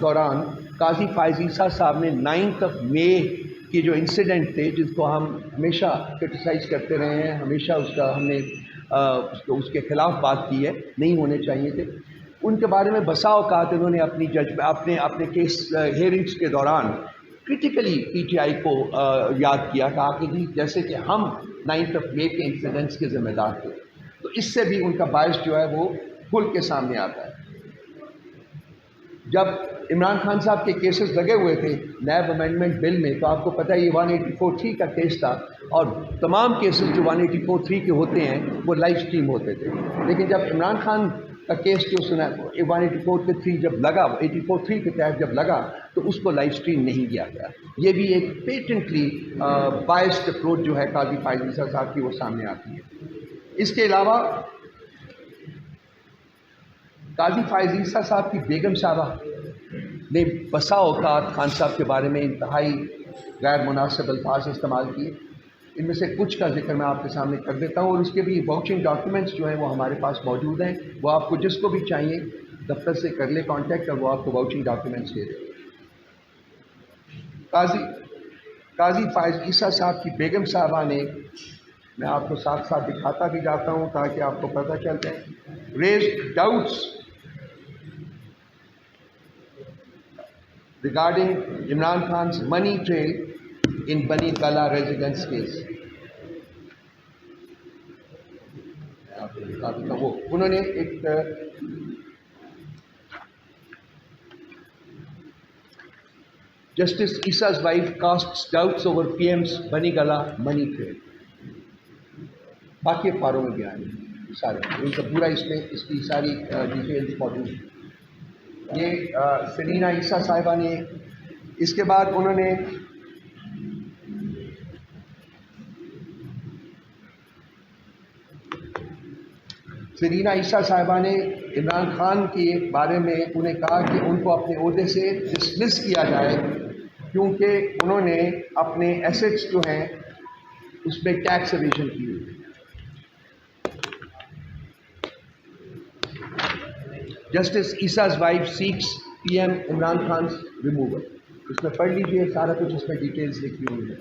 दौरान काजी फायज ईसा साहब ने 9 मई के जो इंसिडेंट थे, जिसको हम हमेशा क्रिटिसाइज़ करते रहे हैं, हमेशा उसका हमने उसके ख़िलाफ़ बात की है, नहीं होने चाहिए थे, उनके बारे में बसा औकात उन्होंने अपनी अपने केस हेयरिंग्स के दौरान क्रिटिकली पीटीआई को याद किया, कहा कि जी जैसे कि हम 9 मई के इंसिडेंट्स के ज़िम्मेदार थे। तो इससे भी उनका बायस जो है वो खुल के सामने आता है। जब इमरान खान साहब के केसेस लगे हुए थे नैब अमेंडमेंट बिल में, तो आपको पता है ये 184(3) का केस था, और तमाम केसेस जो 184(3) के होते हैं वो लाइव स्ट्रीम होते थे। लेकिन जब इमरान खान का केस जो सुना 184(3) जब लगा, 84(3) के तहत जब लगा, तो उसको लाइव स्ट्रीम नहीं किया गया। ये भी एक पेटेंटली बायस्ड अप्रोच जो है काजी फायज ईसा साहब की, वो सामने आती है। इसके अलावा काजी फायज ईसा साहब की बेगम साहबा ने बसा औकात खान साहब के बारे में इंतहाई गैर मुनासिब अल्फाज इस्तेमाल किए। इनमें से कुछ का जिक्र मैं आपके सामने कर देता हूँ, और उसके भी वाउचिंग डॉक्यूमेंट्स जो हैं वो हमारे पास मौजूद हैं। वो आपको जिसको भी चाहिए दफ्तर से कर ले कांटेक्ट, और वो आपको वाउचिंग डॉक्यूमेंट्स दे दें। काजी फायज ईसा साहब की बेगम साहबा ने, मैं आपको साथ साथ दिखाता भी जाता हूँ ताकि आपको पता चल जाए, raised doubts regarding Imran Khan's money trail in Bani Gala residence case. वो उन्होंने एक Justice Isa's wife casts doubts over PM's Bani Gala money trail. बाकी अखबारों में भी आए सारे, उनका पूरा इसमें इसकी सारी डिटेल्स मौजूद है। ये सरीना ईसा साहिबा ने, इसके बाद उन्होंने सरीना ईसा साहिबा ने इमरान खान के बारे में उन्हें कहा कि उनको अपने ओहदे से डिसमिस किया जाए, क्योंकि उन्होंने अपने एसेट्स जो हैं उसमें टैक्स एवेजन की हुई है। Justice Isa's wife seeks PM Imran Khan's removal. इसमें पढ़ लीजिए, सारा कुछ इसमें डिटेल्स लिखी हुई है।